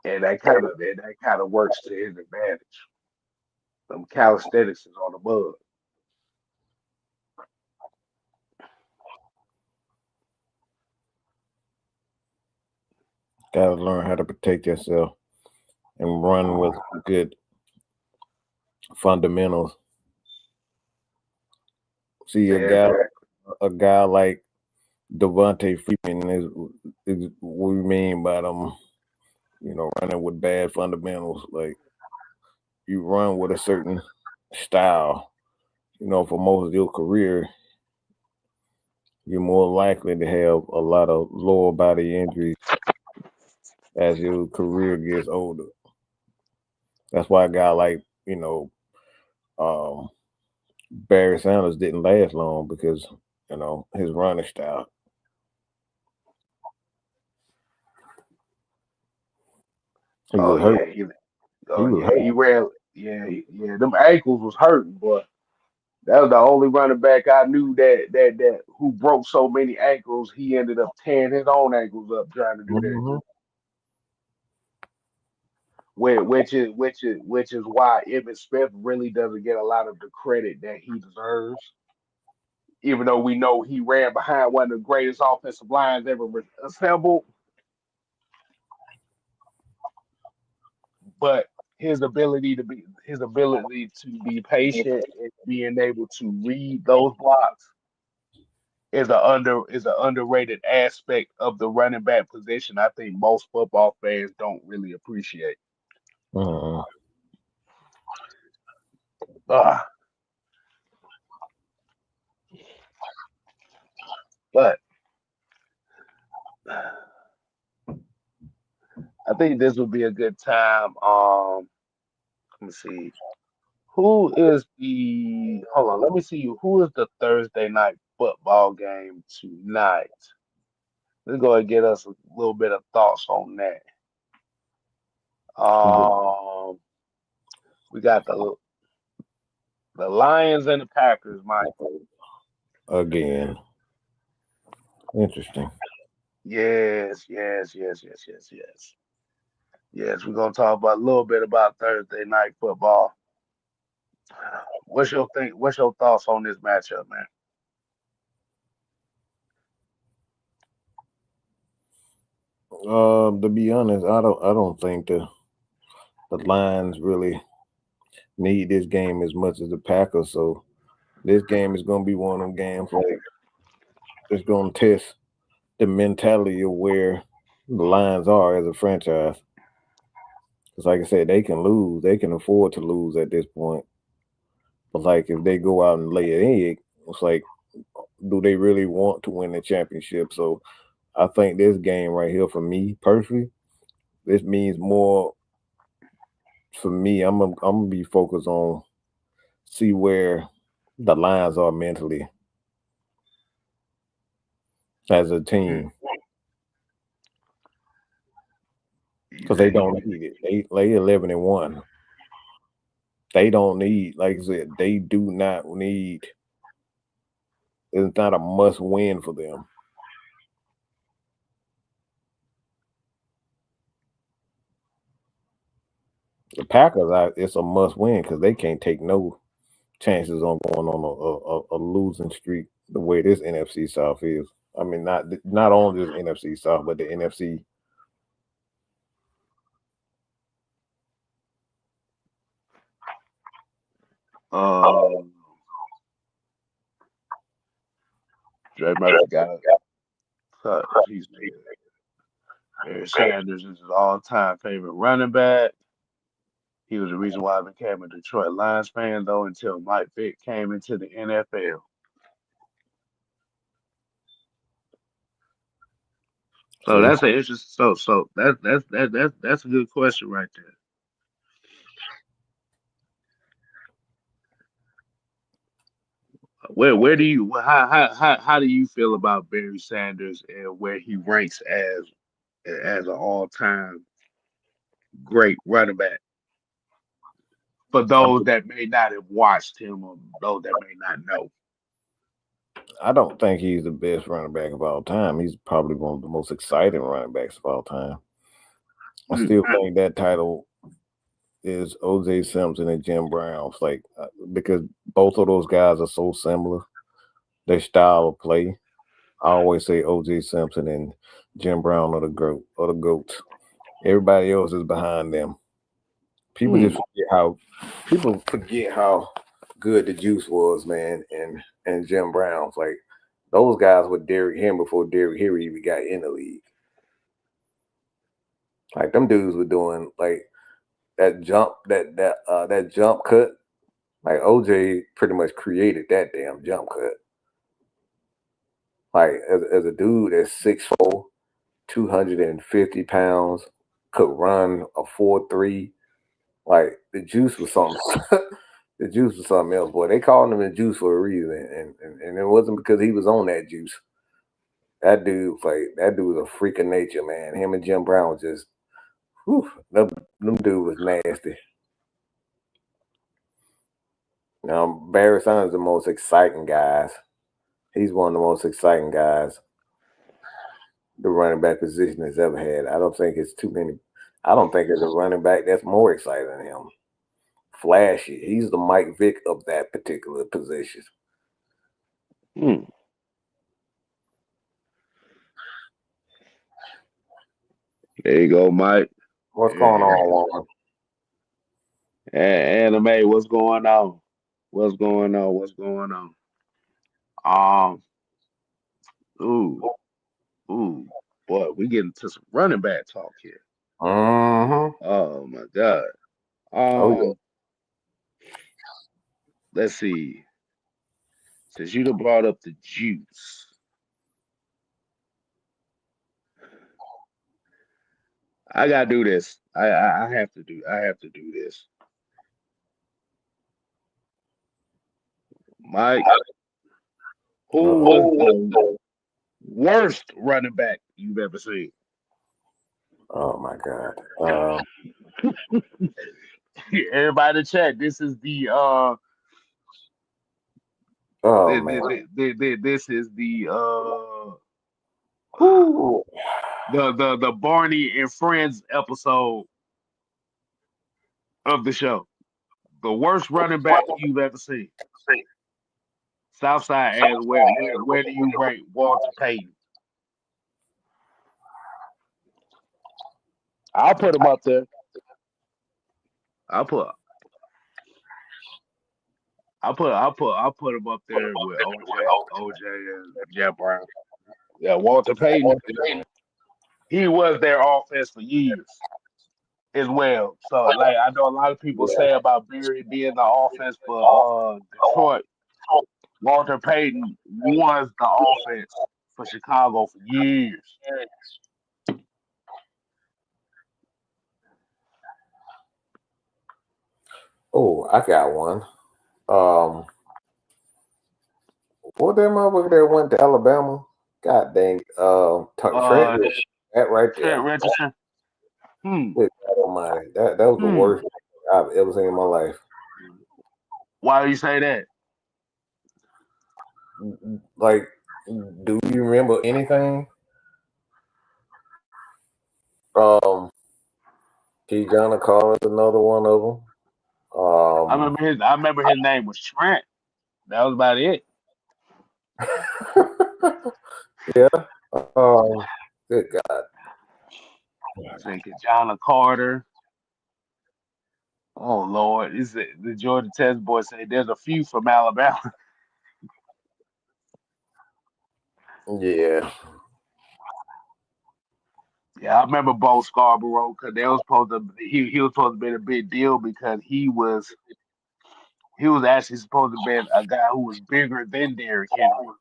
And that kind of works to his advantage. Some calisthenics is on the mud. Gotta learn how to protect yourself and run with good fundamentals. See Exactly. a guy like Devontae Freeman is what we mean by them, running with bad fundamentals. Like you run with a certain style, for most of your career, you're more likely to have a lot of lower body injuries as your career gets older. That's why a guy like, um, Barry Sanders didn't last long because, his running style. He Oh was hurt. yeah, He was hurt. he ran. Yeah. Them ankles was hurting, boy. That was the only running back I knew that who broke so many ankles. He ended up tearing his own ankles up trying to do that. Hmm. Which is why Emmitt Smith really doesn't get a lot of the credit that he deserves. Even though we know he ran behind one of the greatest offensive lines ever assembled, but his ability to be patient and being able to read those blocks is an underrated aspect of the running back position. I think most football fans don't really appreciate. Uh, Uh, but I think this would be a good time. Let me see. Who is the hold on, let me see who is the Thursday night football game tonight. Let's go and get us a little bit of thoughts on that. Um we got the Lions and the Packers, Mike. again, interesting. Yes. Yes, we're gonna talk about a little bit about Thursday night football. What's your thoughts on this matchup, man? To be honest, I don't think the Lions really need this game as much as the Packers. So this game is going to be one of them games like it's going to test the mentality of where the Lions are as a franchise. Because, like I said, they can lose. They can afford to lose at this point. But, like, if they go out and lay an egg, it's like, do they really want to win the championship? So, I think this game right here, for me personally, this means more for me. I'm gonna be focused on see where the Lions are mentally as a Hmm. team You because they think you don't need it. They 11-1. They don't need, like I said, they do not need. It's not a must win for them. The Packers, it's a must win because they can't take no chances on going on a losing streak the way this NFC South is. I mean, not only this NFC South, but the NFC. um Dre Murphy got a touch. He said Barry Sanders is his all-time favorite running back. He was the reason why I became a Detroit Lions fan, though, until Mike Vick came into the NFL. So See, that's an interesting. So that's a good question right there. Where do you how do you feel about Barry Sanders and where he ranks as an all-time great running back? For those that may not have watched him or those that may not know. I don't think he's the best running back of all time. He's probably one of the most exciting running backs of all time. I still think that title is O.J. Simpson and Jim Brown's, because both of those guys are so similar. Their style of play. I always say O.J. Simpson and Jim Brown are the goats. Everybody else is behind them. People just forget how good the Juice was, man, and Jim Brown's. Like those guys were Derrick Henry before Derrick Henry even got in the league. Like them dudes were doing like that jump cut. Like OJ pretty much created that damn jump cut. Like as a dude that's 6'4", 250 pounds, could run a 4.3. Like the Juice was something. The Juice was something else, boy. They called him the Juice for a reason, and it wasn't because he was on that juice. That dude was a freak of nature, man. Him and Jim Brown was just, them dude was nasty. Now Barry Sanders is the most exciting guys. He's one of the most exciting guys the running back position has ever had. I don't think it's too many. I don't think there's a running back that's more exciting than him. Flashy. He's the Mike Vick of that particular position. There you go, Mike. What's going on, Lauren? Anime, what's going on? What's going on? What's going on? Ooh, boy, we getting to some running back talk here. Oh my God. Yeah. Let's see. Since you done brought up the Juice, I gotta do this. I have to do. I have to do this. Mike, who was the worst running back you've ever seen? Oh my God. Everybody in the chat. This is the this is the Barney and Friends episode of the show. The worst running back you've ever seen. Southside as well. Where do you rate Walter Payton? I'll put him up there. I'll put him up there with OJ and Jeff Brown. Yeah, Walter Payton. He was their offense for years as well. So like I know a lot of people say about Barry being the offense for Detroit. Walter Payton was the offense for Chicago for years. Oh, I got one. What that motherfucker that went to Alabama? God dang. Trent that right there. Trent Richardson. Good God Almighty. That was the worst I've ever seen in my life. Why do you say that? Like, do you remember anything? Bijan Robinson is another one of them. I remember his name was Trent. That was about it. Yeah. Good God. I think John Carter. Oh Lord, is it the Georgia Tech boy say there's a few from Alabama? Yeah. Yeah, I remember Bo Scarborough because they was supposed to he was supposed to be a big deal because he was actually supposed to be a guy who was bigger than Derrick Henry.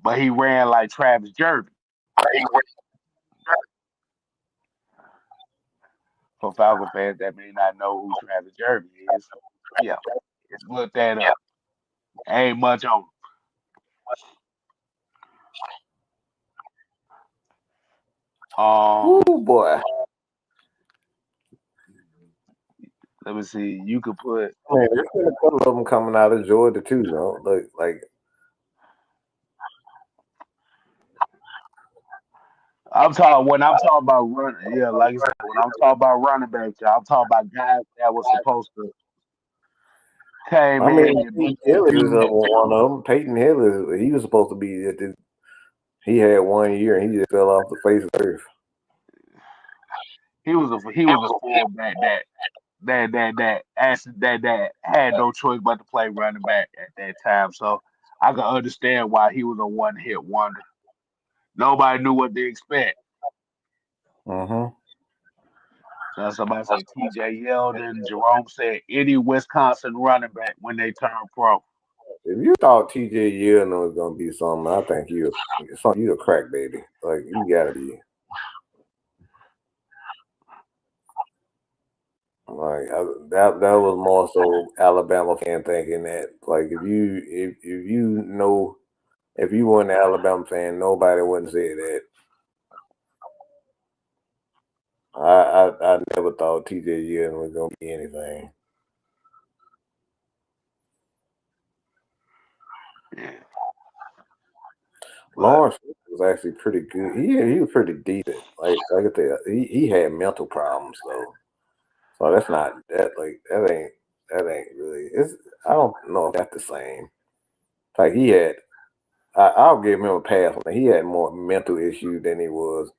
But he ran like Travis Jervey. For Falcon fans that may not know who Travis Jervey is, yeah, look that up. Ain't much on him. Oh boy. Let me see. You could put. Man, there's been a couple of them coming out of Georgia too, though. Like I'm talking when I'm talking about running. Yeah, like I said, when I'm talking about running backs, I'm talking about guys that was supposed to came I mean, in and Peyton be Hillis is huge. one of them. Peyton Hillis, he was supposed to be at the. He had 1 year and he just fell off the face of the earth. He was a fullback that had no choice but to play running back at that time. So I can understand why he was a one hit wonder. Nobody knew what to expect. Mm-hmm. So somebody said T.J. Yeldon. Jerome said any Wisconsin running back when they turn pro. If you thought T.J. Yeldon was gonna be something, I think you a crack baby. Like you gotta be. Like that was more so Alabama fan thinking that like if you know if you weren't an Alabama fan, nobody wouldn't say that. I never thought T.J. Yeldon was gonna be anything. Yeah. But Lawrence was actually pretty good. He was pretty decent. Like I said, he had mental problems though. So that's not that like that ain't really. It's I don't know if that's the same. Like he had, I'll give him a pass. He had more mental issues than it was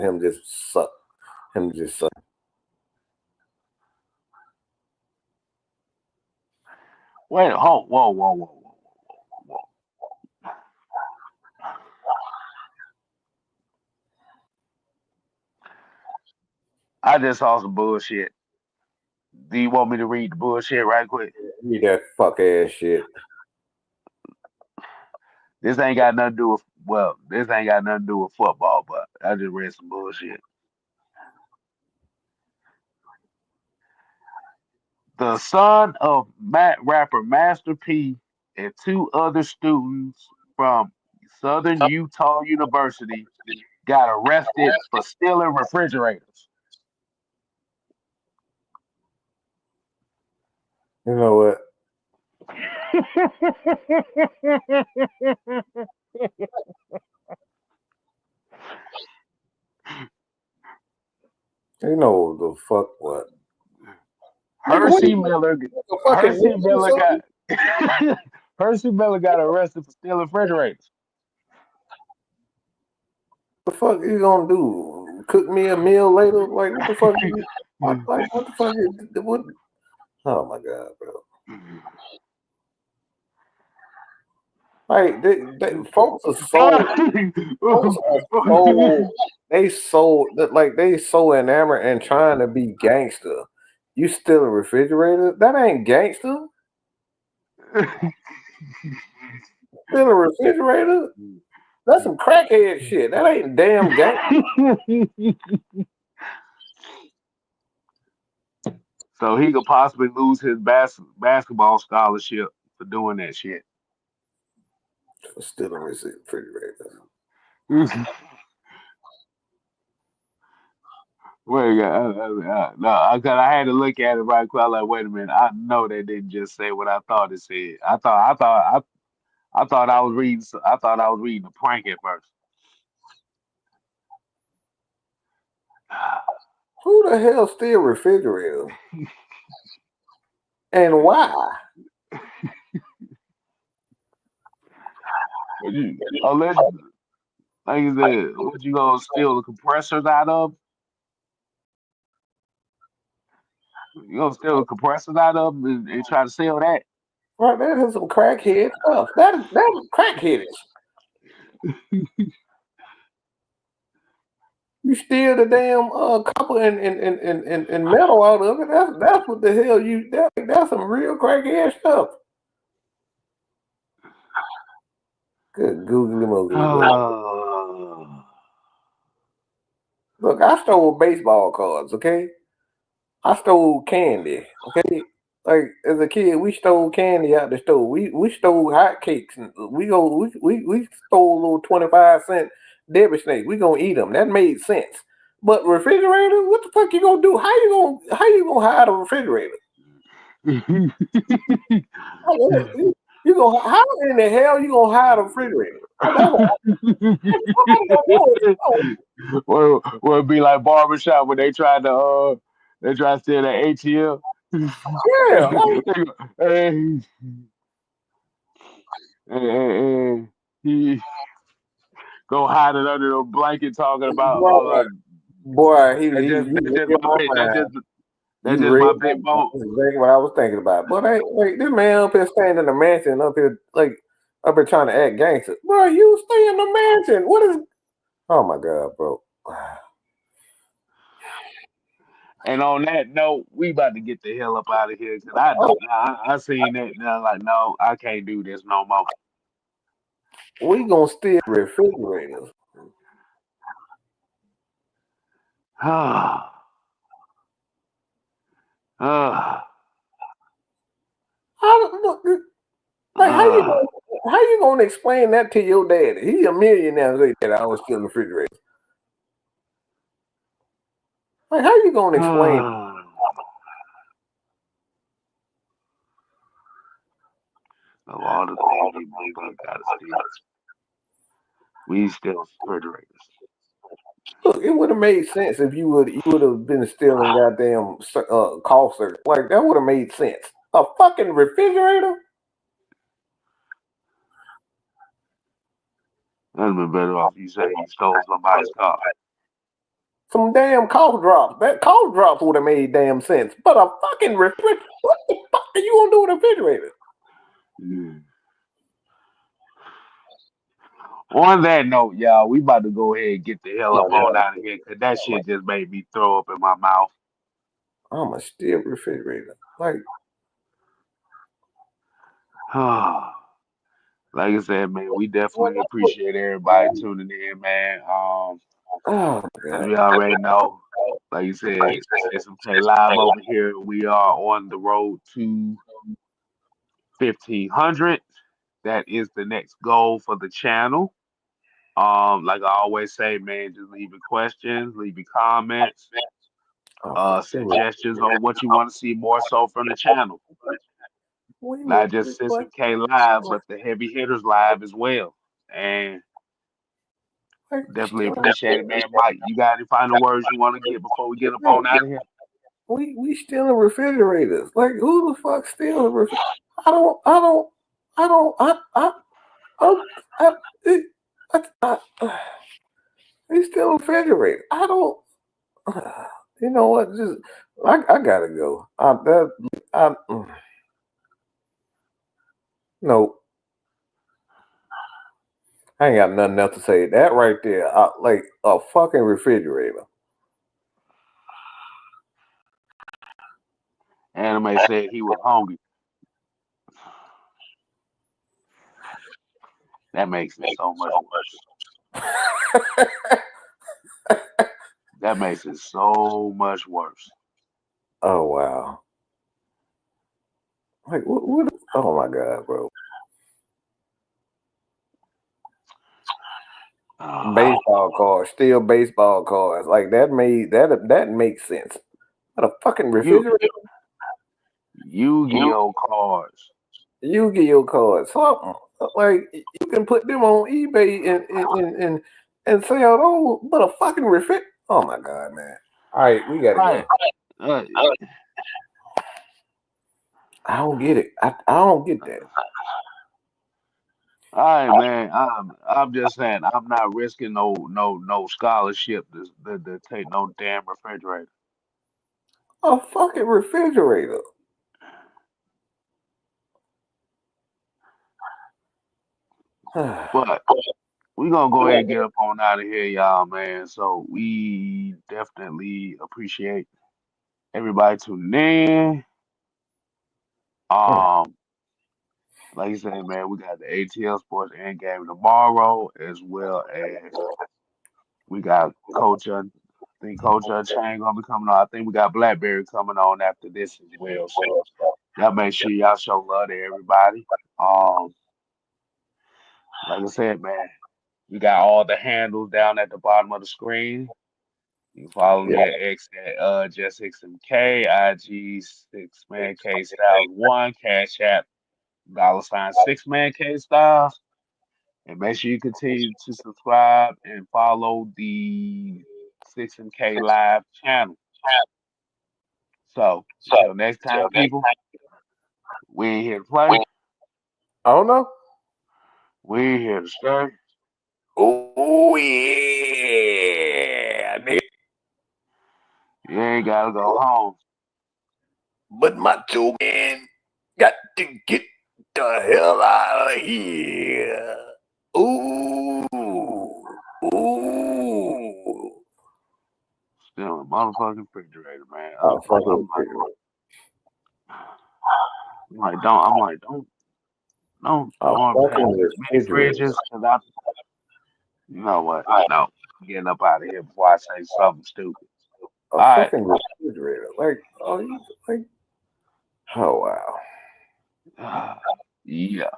him just suck. Him just suck. wait, hold, whoa, whoa, whoa, whoa, whoa. I just saw some bullshit. Do you want me to read the bullshit right quick? He that fuck ass shit. This ain't got nothing to do with this ain't got nothing to do with football, but I just read some bullshit. The son of rapper Master P and two other students from Southern Utah University got arrested for stealing refrigerators. You know what? You know the fuck what? Nigga, what Hershey you Miller, a fucking Hershey ninja or Miller got something? Hershey Miller got arrested for stealing refrigerators. The fuck you gonna do? Cook me a meal later? Like what the fuck? Like what the fuck? What? Oh my god, bro! Like folks are so folks are so they so enamored and trying to be gangster. You steal a refrigerator? That ain't gangster. Steal a refrigerator? That's some crackhead shit. That ain't damn gangster. So he could possibly lose his basketball scholarship for doing that shit. For stealing refrigerators. Wait, no, I had to look at it right quick. I was like, wait a minute. I know they didn't just say what I thought it said. I thought I was reading. I thought I was reading a prank at first. Who the hell steal refrigerators? And why? Unless, like you said, what you gonna steal the compressors out of? You gonna steal the compressors out of them and try to sell that? Right, that is some crackhead stuff. That is crackheadish. You steal the damn copper and metal out of it. That's what the hell that's some real crackhead stuff. Good googly moogly. Look, I stole baseball cards, okay? I stole candy, okay? Like as a kid, we stole candy out the store. We stole hotcakes and we stole little 25-cent Debbie snakes. We gonna eat them. That made sense. But refrigerator, what the fuck you gonna do? How you gonna hide a refrigerator? You gonna how in the hell you gonna hide a refrigerator? Well, it'd be like barbershop when they try to steal the ATM. Yeah, and, and he go hide it under the blanket talking about boy, that's just read my my bit mind. that's You just read my my big mind. bone. That's exactly what I was thinking about. But hey, wait, this man up here standing in the mansion up here trying to act gangster. Bro, you stay in the mansion. What is oh my god, bro. And on that note, we about to get the hell up out of here because I seen that now like no, I can't do this no more. We gonna steal refrigerators. Like how you gonna explain that to your daddy? He a millionaire. Say that I was stealing refrigerators. Like how you gonna explain? Of all the things we gotta steal, we steal refrigerators. Look, it would have made sense if you would have been stealing goddamn call circuit. Like that would have made sense. A fucking refrigerator. That'd been better off you say you stole somebody's car. Some damn cough drops. That cough drops would have made damn sense. But a fucking refrigerator. What the fuck are you gonna do with a refrigerator? On that note, y'all, we about to go ahead and get the hell up on out of here because that shit just made me throw up in my mouth. I'm a steal refrigerator. Like like I said, man, we definitely appreciate everybody tuning in, man. As we already know, like you said, SMK Live over here. We are on the road to 1,500. That is the next goal for the channel. Like I always say, man, just leave your questions, leave your comments, suggestions on what you want to see more so from the channel. Not just SMK Live, but the heavy hitters live as well. And definitely appreciate it, man. Mike, you got any final words you want to get before we get up on out of here? we stealing refrigerators. Like who the fuck stealing refrigerators? They stealing refrigerators. I don't. You know what? Just I gotta go. No, I ain't got nothing else to say. That right there, like a fucking refrigerator. Anime said he was hungry. That makes it so much worse. That makes it so much worse. Oh wow. Like what? Oh my god, bro. Baseball cards, still baseball cards. Like that makes sense. But a fucking refrigerator. Yu-Gi-Oh cards. Yu-Gi-Oh cards. Something like you can put them on eBay and sell those. But a fucking refrigerator. Oh my god, man. All right, we gotta go. I don't get it. I don't get that. All right, man. I'm just saying I'm not risking no scholarship to take no damn refrigerator. A fucking refrigerator. But we're gonna go ahead and get up on out of here, y'all, man. So we definitely appreciate everybody tuning in. Like you said, man, we got the ATL Sports End game tomorrow, as well as we got I think Coach Chain gonna be coming on. I think we got Blackberry coming on after this as well. So y'all make sure y'all show love to everybody. Like I said, man, we got all the handles down at the bottom of the screen. You can follow me Yeah. at X at just XMK, IG 6Man K Styles 1, Cash App $ 6Man K Styles. And make sure you continue to subscribe and follow the 6MK Live channel. So until next time, people, we ain't here to play. I don't know. We ain't here to stay. Oh yeah, nigga. You ain't gotta go home. But Macho Man got to get the hell out of here. Ooh, ooh. Still in the motherfucking refrigerator, man. Oh, fuck it. I'm like, don't Oh, have fucking as many refrigerator. fridges because you know what? No, I'm getting up out of here before I say something stupid. A All right. fucking refrigerator. Like, oh, you like, oh wow. Yeah.